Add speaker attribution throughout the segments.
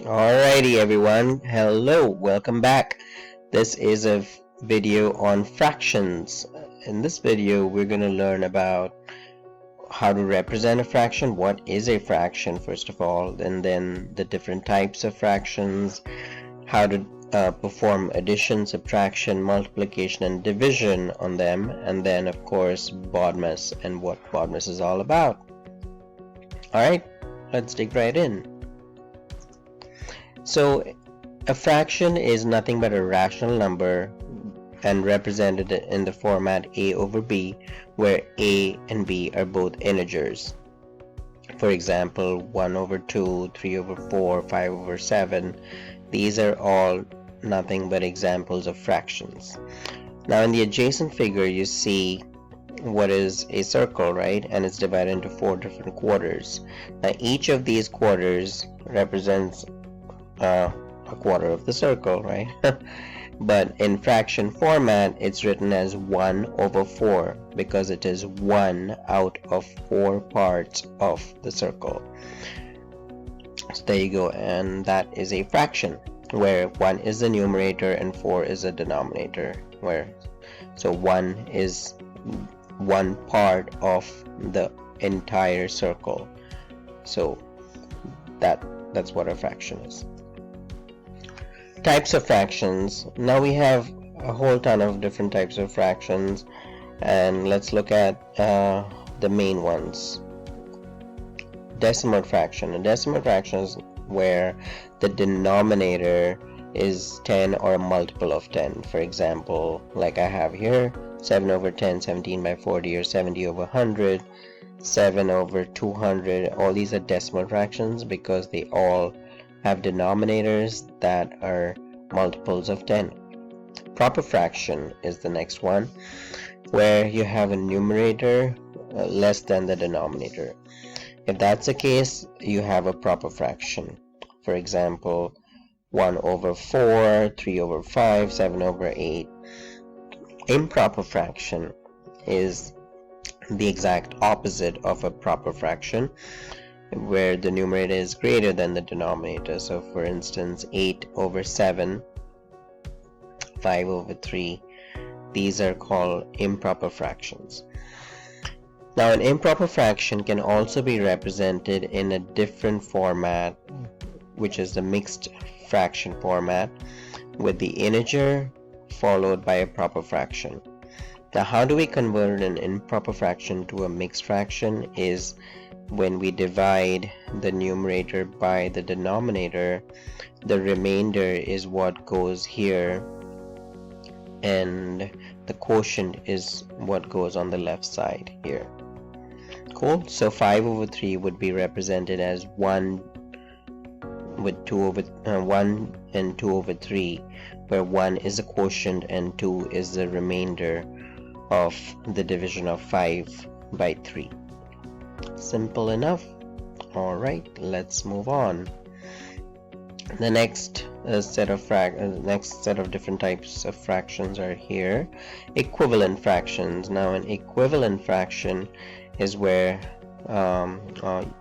Speaker 1: Alrighty everyone, hello, welcome back. This is a video on fractions. In this video we're going to learn about how to represent a fraction, what is a fraction first of all, and then the different types of fractions, how to perform addition, subtraction, multiplication and division on them, and then of course BODMAS and what BODMAS is all about. Alright, let's dig right in. So a fraction is nothing but a rational number and represented in the format a over b, where a and b are both integers. For example, 1 over 2, 3 over 4, 5 over 7. These are all nothing but examples of fractions. Now in the adjacent figure you see what is a circle, right? And it's divided into 4 different quarters. Now each of these quarters represents a quarter of the circle, right? But in fraction format it's written as 1 over 4 because it is 1 out of 4 parts of the circle. So there you go, and that is a fraction where 1 is the numerator and 4 is the denominator, so 1 is 1 part of the entire circle. So that's what a fraction is. Types of fractions. Now we have a whole ton of different types of fractions, and let's look at the main ones. Decimal fraction. A decimal fraction is where the denominator is 10 or a multiple of 10. For example, like I have here, 7 over 10, 17 by 40, or 70 over 100, 7 over 200. All these are decimal fractions because they all have denominators that are multiples of 10. Proper fraction is the next one, where you have a numerator less than the denominator. If that's the case, you have a proper fraction. For example, 1 over 4, 3 over 5, 7 over 8. Improper fraction is the exact opposite of a proper fraction, where the numerator is greater than the denominator. So for instance, 8 over 7, 5 over 3, these are called improper fractions. Now an improper fraction can also be represented in a different format, which is the mixed fraction format, with the integer followed by a proper fraction. Now how do we convert an improper fraction to a mixed fraction is when we divide the numerator by the denominator. The remainder is what goes here and the quotient is what goes on the left side here. Cool. So 5 over 3 would be represented as 1 with 2 over 1 and 2 over 3, where 1 is the quotient and 2 is the remainder of the division of 5 by 3. Simple enough. Alright, let's move on. The next set of different types of fractions are here. Equivalent fractions. Now an equivalent fraction is where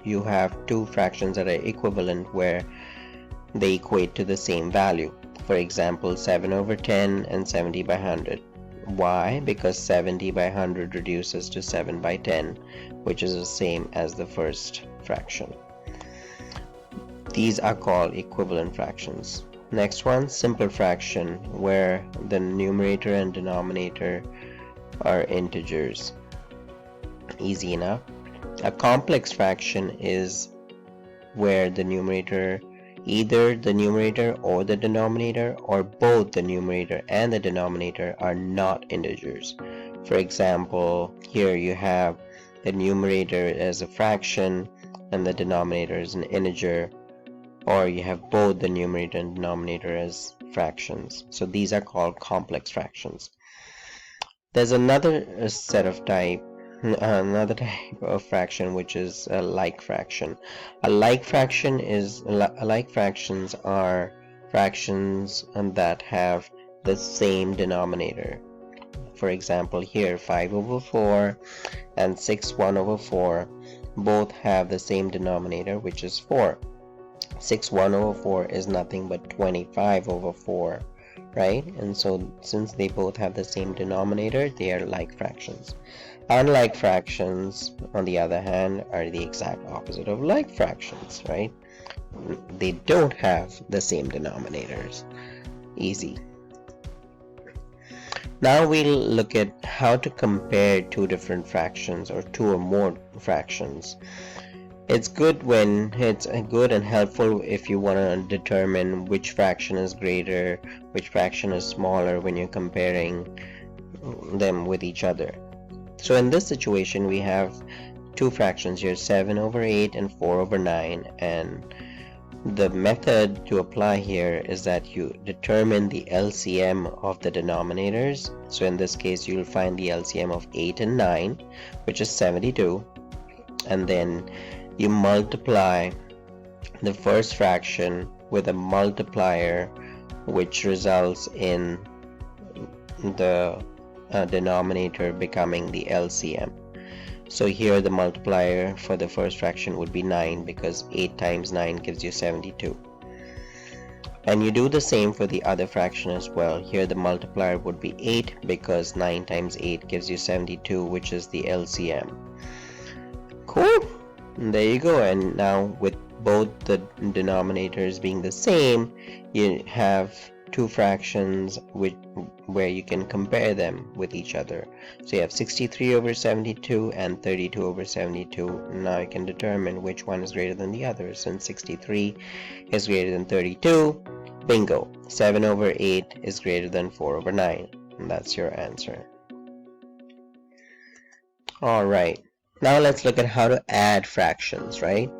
Speaker 1: you have two fractions that are equivalent, where they equate to the same value. For example, 7 over 10 and 70 by 100. Why? Because 70 by 100 reduces to 7 by 10, which is the same as the first fraction. These are called equivalent fractions. Next one, simple fraction, where the numerator and denominator are integers. Easy enough. A complex fraction is where the numerator, either the numerator or the denominator, or both the numerator and the denominator are not integers. For example, here you have the numerator as a fraction and the denominator is an integer, or you have both the numerator and denominator as fractions. So these are called complex fractions. There's another type of fraction, which is a like fraction. Like fractions are fractions that have the same denominator. For example, here 5 over 4 and 6 1 over 4 both have the same denominator, which is 4. 6 1 over 4 is nothing but 25 over 4, right? And so since they both have the same denominator, they are like fractions. Unlike fractions, on the other hand, are the exact opposite of like fractions, right? They don't have the same denominators. Easy. Now we'll look at how to compare two different fractions or two or more fractions. It's good and helpful if you want to determine which fraction is greater, which fraction is smaller when you're comparing them with each other. So in this situation, we have two fractions here, 7 over 8 and 4 over 9, and the method to apply here is that you determine the LCM of the denominators. So in this case, you'll find the LCM of 8 and 9, which is 72, and then you multiply the first fraction with a multiplier which results in the denominator becoming the LCM. So here the multiplier for the first fraction would be 9, because 8 times 9 gives you 72. And you do the same for the other fraction as well. Here the multiplier would be 8, because 9 times 8 gives you 72, which is the LCM. Cool. And there you go. And now with both the denominators being the same, you have two fractions where you can compare them with each other. So you have 63 over 72 and 32 over 72. Now you can determine which one is greater than the other. Since 63 is greater than 32, bingo, 7 over 8 is greater than 4 over 9. And that's your answer. Alright, now let's look at how to add fractions, right?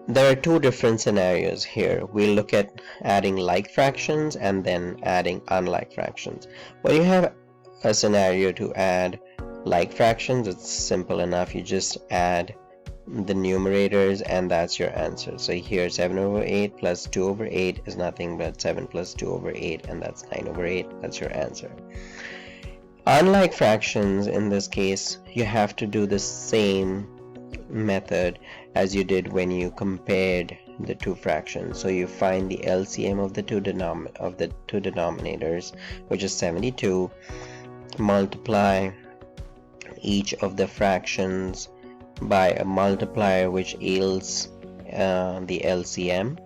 Speaker 1: There are two different scenarios here. We'll look at adding like fractions and then adding unlike fractions. When you have a scenario to add like fractions, it's simple enough. You just add the numerators and that's your answer. So here 7 over 8 plus 2 over 8 is nothing but 7 plus 2 over 8, and that's 9 over 8. That's your answer. Unlike fractions, in this case, you have to do the same method as you did when you compared the two fractions. So you find the LCM of the two denominators, which is 72, multiply each of the fractions by a multiplier which yields the LCM,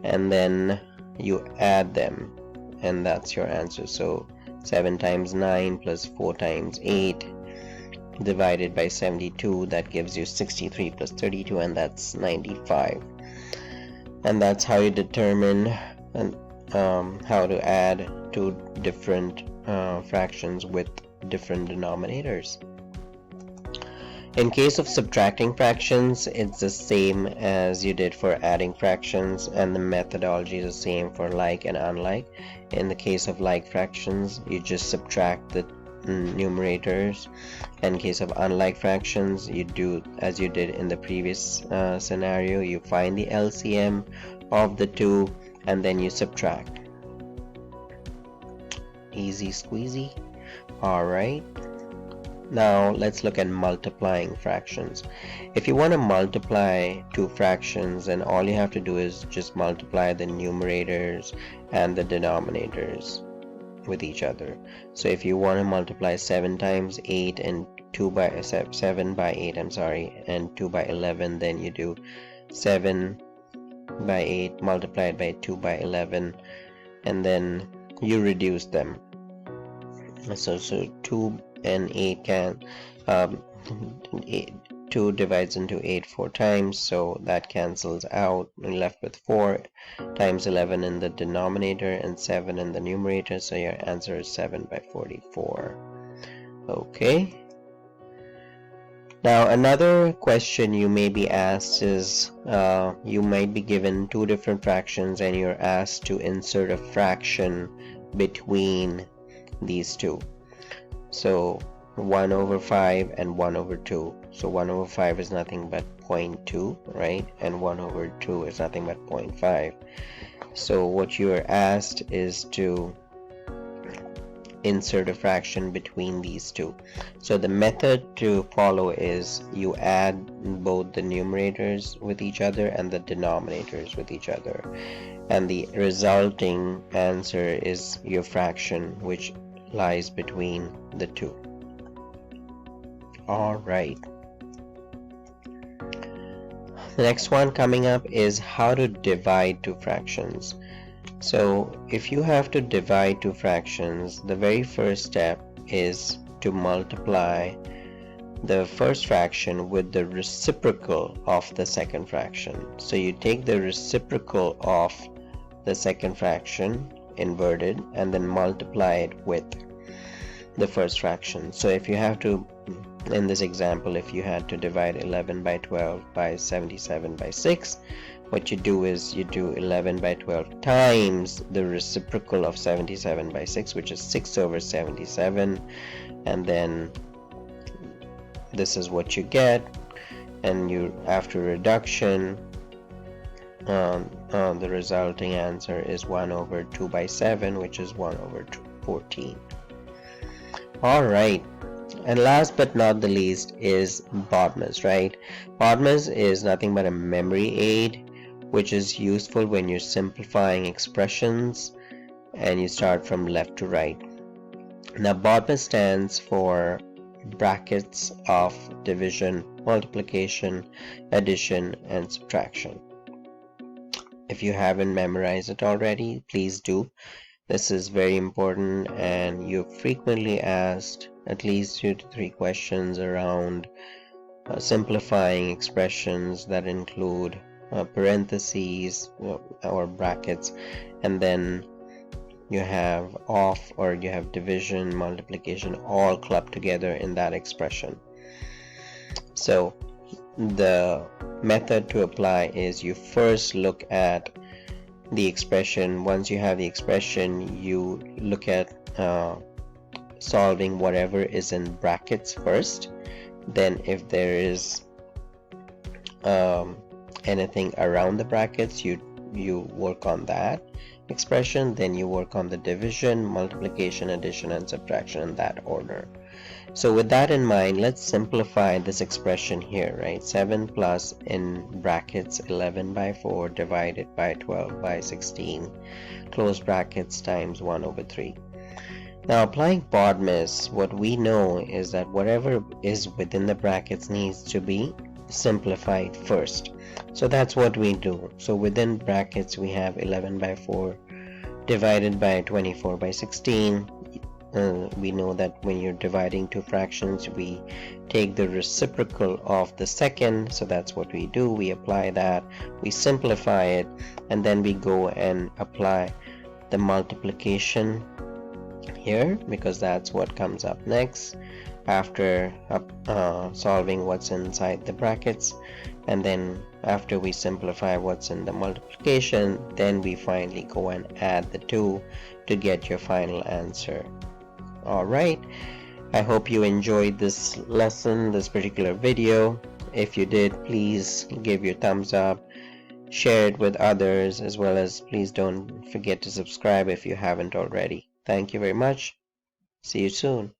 Speaker 1: and then you add them, and that's your answer. So 7 times 9 plus 4 times 8 divided by 72, that gives you 63 plus 32, and that's 95. And that's how you determine how to add two different fractions with different denominators. In case of subtracting fractions, it's the same as you did for adding fractions, and the methodology is the same for like and unlike. In the case of like fractions, you just subtract the numerators. In case of unlike fractions, you do as you did in the previous scenario. You find the LCM of the two and then you subtract. Easy squeezy. Alright, now let's look at multiplying fractions. If you want to multiply two fractions, then all you have to do is just multiply the numerators and the denominators with each other. So if you want to multiply 7 times 8 and 7 by 8, and 2 by 11, then you do 7 by 8 multiplied by 2 by 11, and then you reduce them. So 2 and 8 can 2 divides into 8 4 times, so that cancels out. We're left with 4 times 11 in the denominator and 7 in the numerator, so your answer is 7 by 44. Okay. Now another question you may be asked is, you might be given two different fractions and you're asked to insert a fraction between these two. So 1 over 5 and 1 over 2. So 1 over 5 is nothing but 0.2, right? And 1 over 2 is nothing but 0.5. So what you are asked is to insert a fraction between these two. So the method to follow is you add both the numerators with each other and the denominators with each other, and the resulting answer is your fraction, which lies between the two. Alright. The next one coming up is how to divide two fractions. So if you have to divide two fractions, the very first step is to multiply the first fraction with the reciprocal of the second fraction. So you take the reciprocal of the second fraction, inverted, and then multiply it with the first fraction. So if you have to, in this example, if you had to divide 11 by 12 by 77 by 6, what you do is you do 11 by 12 times the reciprocal of 77 by 6, which is 6 over 77, and then this is what you get, and you, after reduction, the resulting answer is 1 over 2 by 7, which is 1 over 14. Alright, and last but not the least is BODMAS, right? BODMAS is nothing but a memory aid, which is useful when you're simplifying expressions and you start from left to right. Now BODMAS stands for brackets of division, multiplication, addition, and subtraction. If you haven't memorized it already, please do. This is very important, and you're frequently asked at least 2 to 3 questions around simplifying expressions that include parentheses or brackets, and then you have off, or you have division, multiplication, all clubbed together in that expression. So the method to apply is you first look at the expression. Once you have the expression, you look at solving whatever is in brackets first. Then if there is anything around the brackets, you work on that expression. Then you work on the division, multiplication, addition, and subtraction in that order. So with that in mind, let's simplify this expression here, right? 7 plus in brackets 11 by 4 divided by 12 by 16, close brackets, times 1 over 3. Now applying BODMAS, what we know is that whatever is within the brackets needs to be simplified first. So that's what we do. So within brackets we have 11 by 4 divided by 24 by 16. We know that when you're dividing two fractions, we take the reciprocal of the second, so that's what we do. We apply that, we simplify it, and then we go and apply the multiplication here, because that's what comes up next after solving what's inside the brackets. And then after we simplify what's in the multiplication, then we finally go and add the two to get your final answer. Alright, I hope you enjoyed this lesson, this particular video. If you did, please give your thumbs up, share it with others, as well as please don't forget to subscribe if you haven't already. Thank you very much. See you soon.